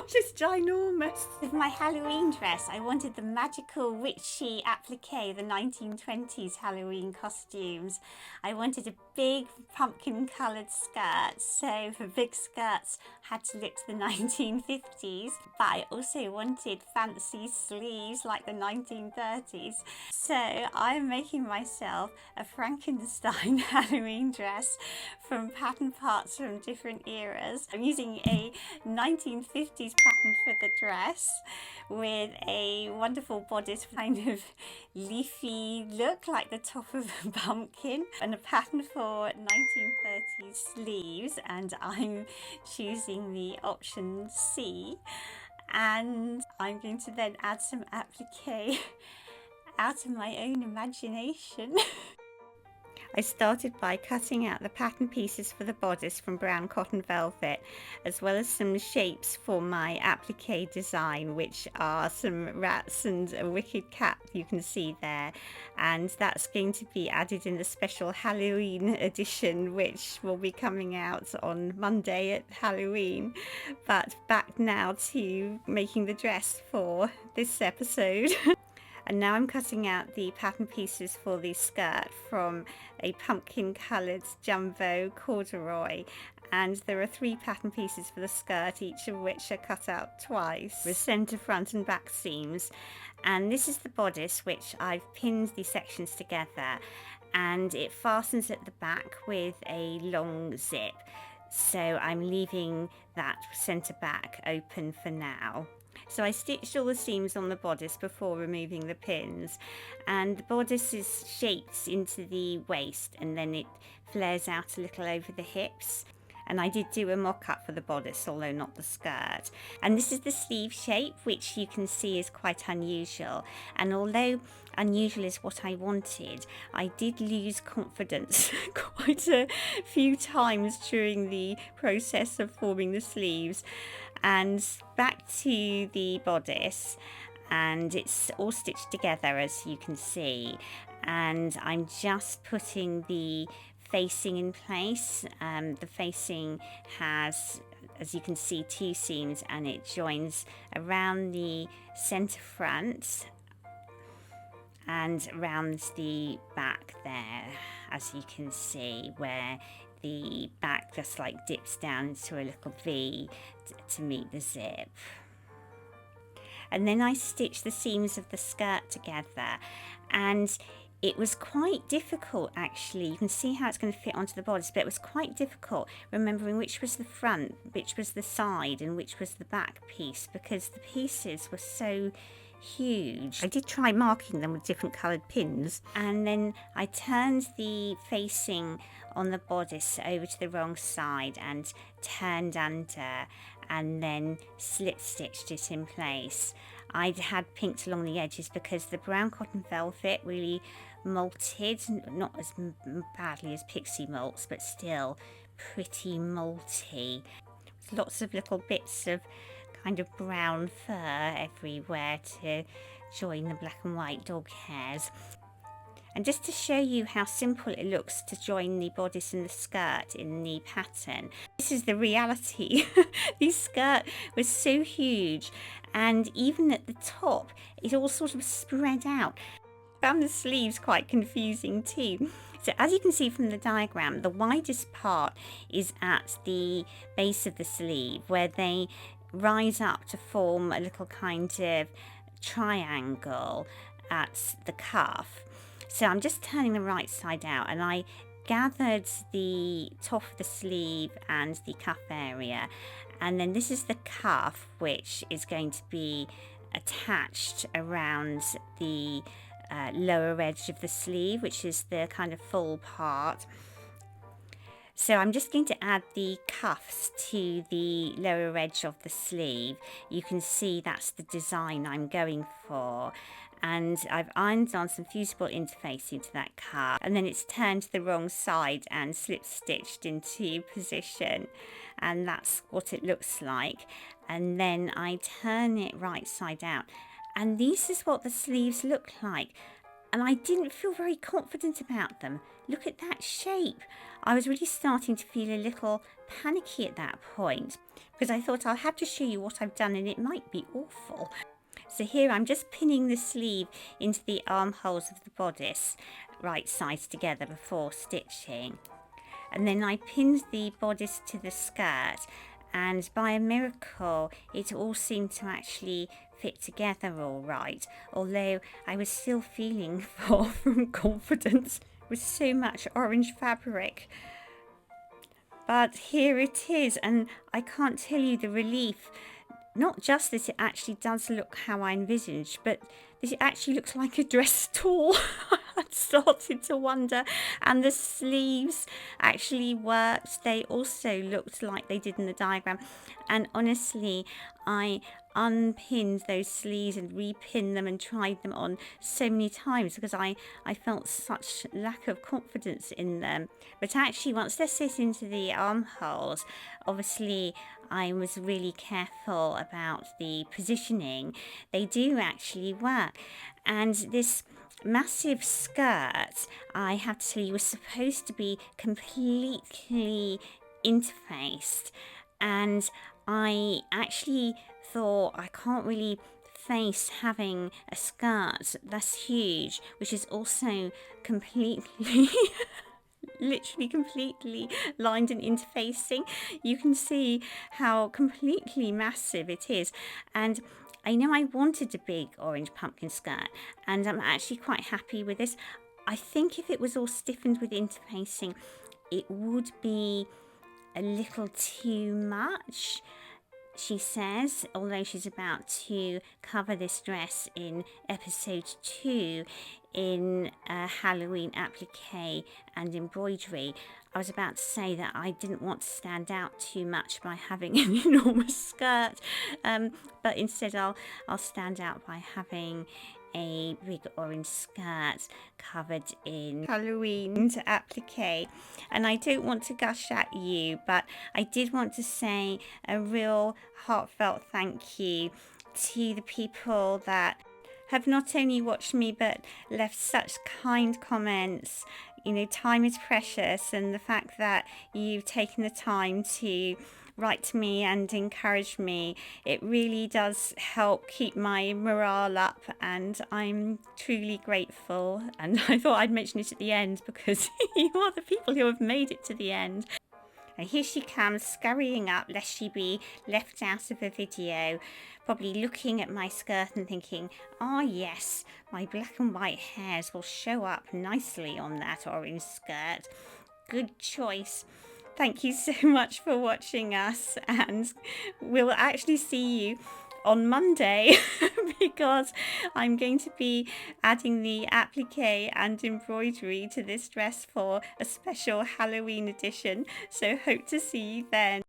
gosh, it's ginormous. With my Halloween dress, I wanted the magical witchy appliqué, the 1920s Halloween costumes. I wanted a big pumpkin coloured skirt, so for big skirts I had to look to the 1950s, but I also wanted fancy sleeves like the 1930s. So I'm making myself a Frankenstein Halloween dress from pattern parts from different eras. I'm using a 1950s pattern for the dress with a wonderful bodice, kind of leafy look like the top of a pumpkin, and a pattern for 1930s sleeves, and I'm choosing the option C, and I'm going to then add some applique out of my own imagination. I started by cutting out the pattern pieces for the bodice from brown cotton velvet, as well as some shapes for my applique design, which are some rats and a wicked cat you can see there, and that's going to be added in the special Halloween edition, which will be coming out on Monday at Halloween. But back now to making the dress for this episode. And now I'm cutting out the pattern pieces for the skirt from a pumpkin coloured jumbo corduroy, and there are 3 pattern pieces for the skirt, each of which are cut out twice with centre, front and back seams. And this is the bodice, which I've pinned the sections together, and it fastens at the back with a long zip, so I'm leaving that centre back open for now. So I stitched all the seams on the bodice before removing the pins, and the bodice is shaped into the waist and then it flares out a little over the hips. And I did do a mock-up for the bodice, although not the skirt. And this is the sleeve shape, which you can see is quite unusual. And although unusual is what I wanted, I did lose confidence quite a few times during the process of forming the sleeves. And back to the bodice, and it's all stitched together as you can see, and I'm just putting the facing in place. The facing has, as you can see, 2 seams, and it joins around the centre front and around the back there, as you can see, where the back just like dips down into a little V to meet the zip. And then I stitched the seams of the skirt together, and it was quite difficult actually. You can see how it's going to fit onto the bodice, but it was quite difficult remembering which was the front, which was the side and which was the back piece, because the pieces were so huge. I did try marking them with different coloured pins, and then I turned the facing on the bodice over to the wrong side and turned under, and then slip stitched it in place. I'd had pinked along the edges because the brown cotton velvet really molted, not as badly as pixie molts, but still pretty molty. Lots of little bits of kind of brown fur everywhere to join the black and white dog hairs. And just to show you how simple it looks to join the bodice and the skirt in the pattern, this is the reality. The skirt was so huge, and even at the top it all sort of spread out. I found the sleeves quite confusing too. So as you can see from the diagram, the widest part is at the base of the sleeve, where they rise up to form a little kind of triangle at the cuff. So I'm just turning the right side out, and I gathered the top of the sleeve and the cuff area, and then this is the cuff, which is going to be attached around the lower edge of the sleeve, which is the kind of full part. So I'm just going to add the cuffs to the lower edge of the sleeve. You can see that's the design I'm going for. And I've ironed on some fusible interfacing to that cuff, and then it's turned to the wrong side and slip stitched into position, and that's what it looks like. And then I turn it right side out, and this is what the sleeves look like. and I didn't feel very confident about them. Look at that shape. I was really starting to feel a little panicky at that point because I thought I'll have to show you what I've done and it might be awful. So here I'm just pinning the sleeve into the armholes of the bodice, right sides together before stitching. And then I pinned the bodice to the skirt, and by a miracle it all seemed to actually fit together all right, although I was still feeling far from confident with so much orange fabric. But here it is, and I can't tell you the relief. Not just that it actually does look how I envisaged, but that it actually looks like a dress at all. I started to wonder, and the sleeves actually worked. They also looked like they did in the diagram, and honestly, I unpinned those sleeves and repinned them and tried them on so many times because I felt such lack of confidence in them. But actually, once they're set into the armholes, obviously I was really careful about the positioning. They do actually work. And this massive skirt, I have to tell you, was supposed to be completely interfaced, and I actually thought I can't really face having a skirt that's huge, which is also completely literally completely lined and interfacing. You can see how completely massive it is, and I know I wanted a big orange pumpkin skirt, and I'm actually quite happy with this. I think if it was all stiffened with interfacing, it would be a little too much, she says, although she's about to cover this dress in episode 2 in Halloween appliqué and embroidery. I was about to say that I didn't want to stand out too much by having an enormous skirt, but instead I'll stand out by having a big orange skirt covered in Halloween appliqué. And I don't want to gush at you, but I did want to say a real heartfelt thank you to the people that have not only watched me but left such kind comments. You know, time is precious, and the fact that you've taken the time to write to me and encourage me, it really does help keep my morale up, and I'm truly grateful. And I thought I'd mention it at the end because you are the people who have made it to the end. And here she comes, scurrying up lest she be left out of a video, probably looking at my skirt and thinking, oh yes, my black and white hairs will show up nicely on that orange skirt. Good choice. Thank you so much for watching us, and we'll actually see you on Monday because I'm going to be adding the appliqué and embroidery to this dress for a special Halloween edition, so hope to see you then.